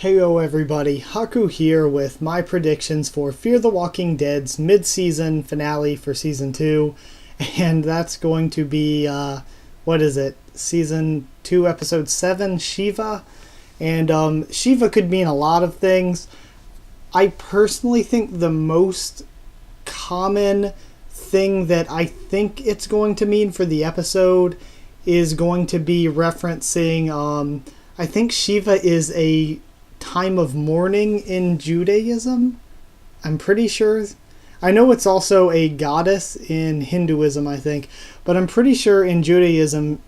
Heyo everybody, Haku here with my predictions for Fear the Walking Dead's mid-season finale for Season 2. And that's going to be, Season 2, Episode 7, Shiva. And Shiva could mean a lot of things. I personally think the most common thing that I think it's going to mean for the episode is going to be referencing, I think Shiva is a time of mourning in Judaism. I'm pretty sure. I know it's also a goddess in Hinduism, I think, but I'm pretty sure in Judaism,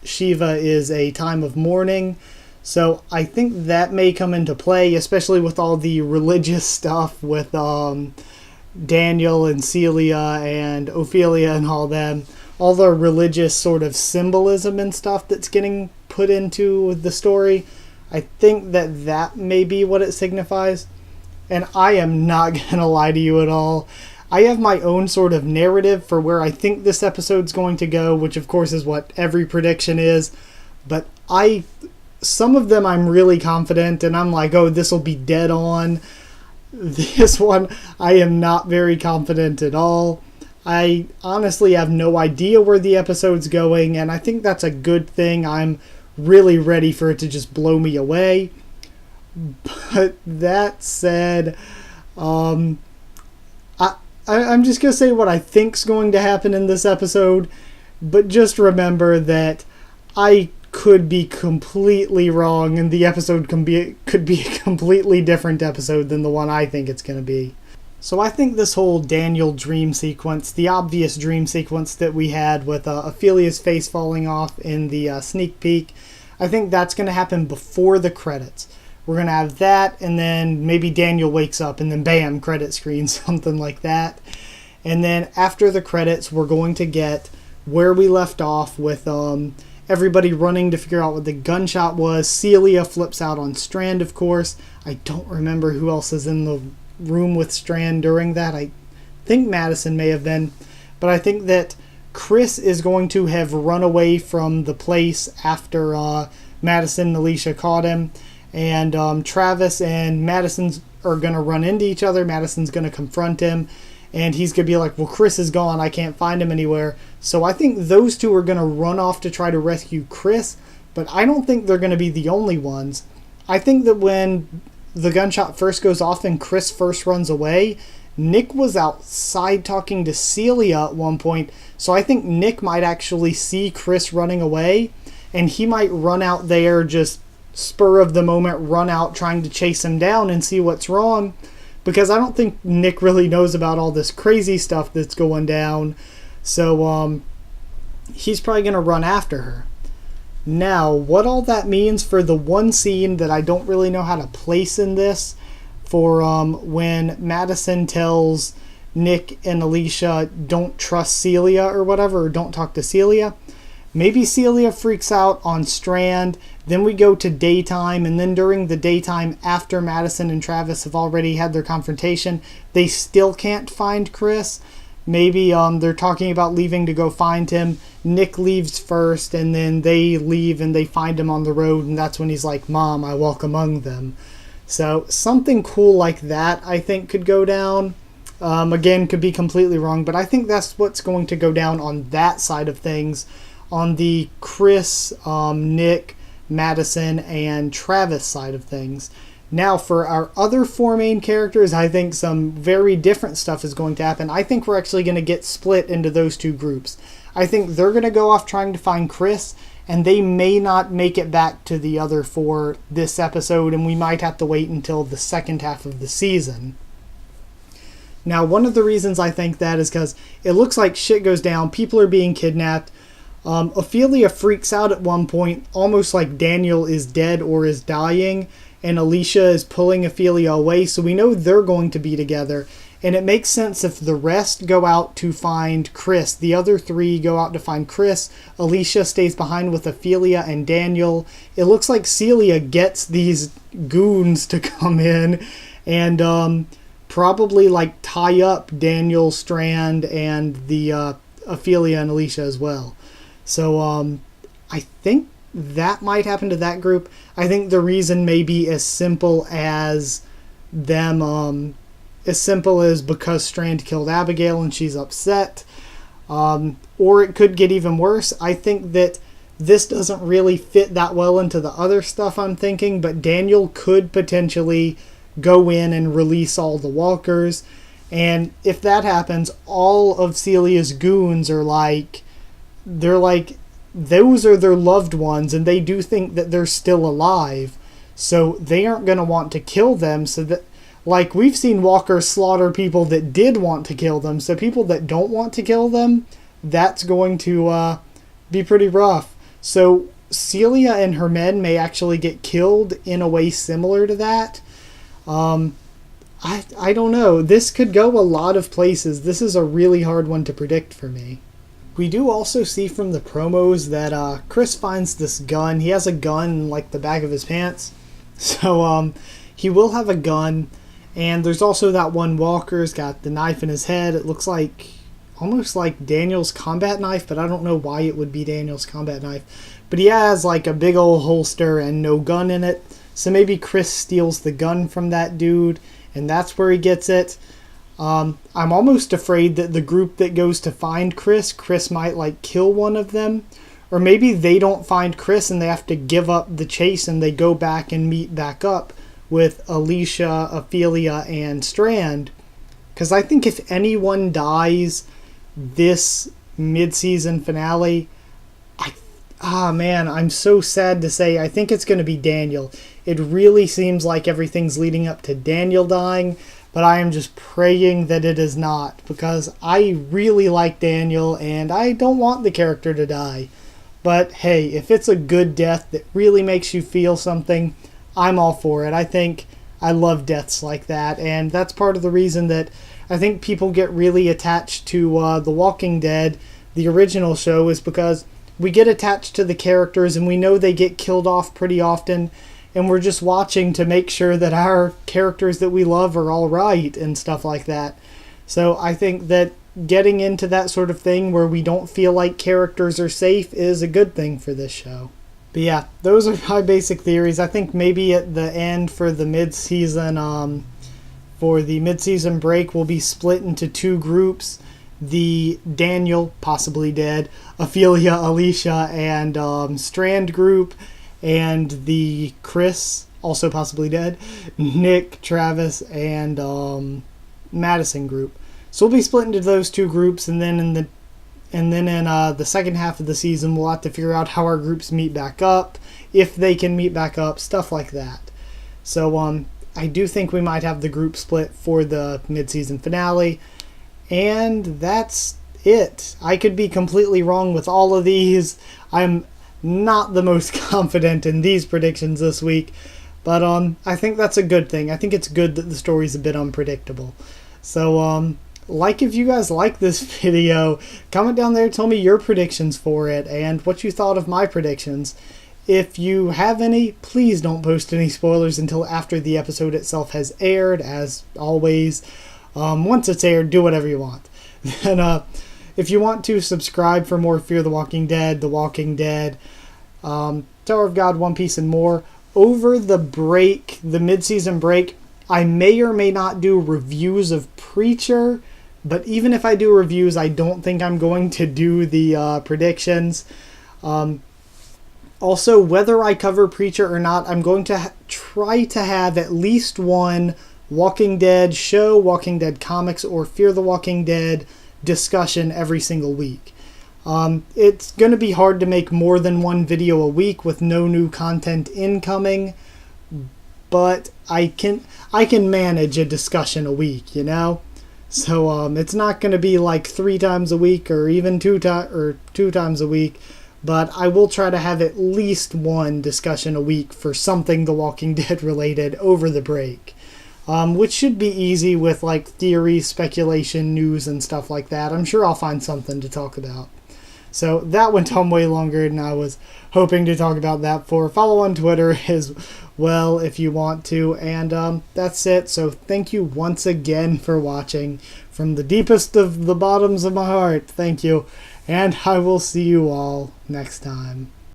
Shiva is a time of mourning. So I think that may come into play, especially with all the religious stuff with Daniel and Celia and Ophelia and all them. All the religious sort of symbolism and stuff that's getting put into the story. I think that may be what it signifies. And I am not going to lie to you at all. I have my own sort of narrative for where I think this episode's going to go, which of course is what every prediction is. But some of them I'm really confident, and I'm like, oh, this will be dead on. This one, I am not very confident at all. I honestly have no idea where the episode's going, and I think that's a good thing. I'm really ready for it to just blow me away. But that said, I'm just going to say what I think's going to happen in this episode, but just remember that I could be completely wrong, and the episode could be a completely different episode than the one I think it's going to be. So I think this whole Daniel dream sequence, the obvious dream sequence that we had with Ophelia's face falling off in the sneak peek, I think that's going to happen before the credits. We're going to have that, and then maybe Daniel wakes up, and then bam, credit screen, something like that. And then after the credits, we're going to get where we left off with everybody running to figure out what the gunshot was. Celia flips out on Strand, of course. I don't remember who else is in the room with Strand during that. I think Madison may have been, but I think that Chris is going to have run away from the place after Madison and Alicia caught him, and Travis and Madison are going to run into each other. Madison's going to confront him, and he's going to be like, well, Chris is gone, I can't find him anywhere. So I think those two are going to run off to try to rescue Chris, but I don't think they're going to be the only ones. I think that when the gunshot first goes off and Chris first runs away, Nick was outside talking to Celia at one point, so I think Nick might actually see Chris running away, and he might run out there, just spur of the moment, run out trying to chase him down and see what's wrong, because I don't think Nick really knows about all this crazy stuff that's going down, so he's probably going to run after her. Now, what all that means for the one scene that I don't really know how to place in this, for when Madison tells Nick and Alicia don't trust Celia or whatever, or don't talk to Celia. Maybe Celia freaks out on Strand, then we go to daytime, and then during the daytime, after Madison and Travis have already had their confrontation, they still can't find Chris. Maybe they're talking about leaving to go find him. Nick leaves first, and then they leave and they find him on the road, and that's when he's like, Mom, I walk among them. So something cool like that, I think, could go down. Again, could be completely wrong, but I think that's what's going to go down on that side of things. On the Chris, Nick, Madison, and Travis side of things. Now, for our other four main characters, I think some very different stuff is going to happen. I think we're actually going to get split into those two groups. I think they're going to go off trying to find Chris, and they may not make it back to the other four this episode, and we might have to wait until the second half of the season. Now, one of the reasons I think that is because it looks like shit goes down, people are being kidnapped. Ophelia freaks out at one point, almost like Daniel is dead or is dying, and Alicia is pulling Ophelia away, so we know they're going to be together. And it makes sense if the rest go out to find Chris. The other three go out to find Chris. Alicia stays behind with Ophelia and Daniel. It looks like Celia gets these goons to come in and probably like tie up Daniel, Strand, and the Ophelia and Alicia as well. So I think that might happen to that group. I think the reason may be as simple as them, as simple as because Strand killed Abigail and she's upset. Or it could get even worse. I think that this doesn't really fit that well into the other stuff I'm thinking, but Daniel could potentially go in and release all the walkers. And if that happens, all of Celia's goons are like, those are their loved ones, and they do think that they're still alive. So they aren't going to want to kill them. So that, like, we've seen walkers slaughter people that did want to kill them. So people that don't want to kill them, that's going to be pretty rough. So Celia and her men may actually get killed in a way similar to that. I don't know. This could go a lot of places. This is a really hard one to predict for me. We do also see from the promos that Chris finds this gun. He has a gun in, like, the back of his pants. So he will have a gun. And there's also that one walker's got the knife in his head. It looks like almost like Daniel's combat knife, but I don't know why it would be Daniel's combat knife. But he has like a big old holster and no gun in it. So maybe Chris steals the gun from that dude, and that's where he gets it. I'm almost afraid that the group that goes to find Chris might like kill one of them. Or maybe they don't find Chris and they have to give up the chase and they go back and meet back up with Alicia, Ophelia, and Strand. Because I think if anyone dies this mid-season finale, I'm so sad to say, I think it's going to be Daniel. It really seems like everything's leading up to Daniel dying, but I am just praying that it is not, because I really like Daniel and I don't want the character to die. But hey, if it's a good death that really makes you feel something, I'm all for it. I think I love deaths like that, and that's part of the reason that I think people get really attached to The Walking Dead, the original show, is because we get attached to the characters and we know they get killed off pretty often, and we're just watching to make sure that our characters that we love are all right and stuff like that. So I think that getting into that sort of thing where we don't feel like characters are safe is a good thing for this show. But yeah, those are my basic theories. I think maybe at the end for the mid-season break, we'll be split into two groups. The Daniel, possibly dead, Ophelia, Alicia, and Strand group, and the Chris, also possibly dead, Nick, Travis, and Madison group. So we'll be split into those two groups, and then in the second half of the season, we'll have to figure out how our groups meet back up, if they can meet back up, stuff like that. So I do think we might have the group split for the mid-season finale, and that's it. I could be completely wrong with all of these. I'm not the most confident in these predictions this week, but I think that's a good thing. I think it's good that the story's a bit unpredictable. So if you guys like this video, comment down there, tell me your predictions for it and what you thought of my predictions. If you have any, please don't post any spoilers until after the episode itself has aired, as always. Once it's aired, do whatever you want. Then, if you want to subscribe for more Fear the Walking Dead, Tower of God, One Piece, and more. Over the break, the mid-season break, I may or may not do reviews of Preacher, but even if I do reviews, I don't think I'm going to do the predictions. Also, whether I cover Preacher or not, I'm going to try to have at least one Walking Dead show, Walking Dead comics, or Fear the Walking Dead discussion every single week. It's going to be hard to make more than one video a week with no new content incoming, but I can manage a discussion a week, you know? So it's not going to be like 3 times a week or even 2 times a week, but I will try to have at least one discussion a week for something The Walking Dead related over the break. Which should be easy with like theory, speculation, news, and stuff like that. I'm sure I'll find something to talk about. So that went on way longer than I was hoping to talk about that for. Follow on Twitter as well if you want to. And that's it. So thank you once again for watching. From the deepest of the bottoms of my heart, thank you. And I will see you all next time.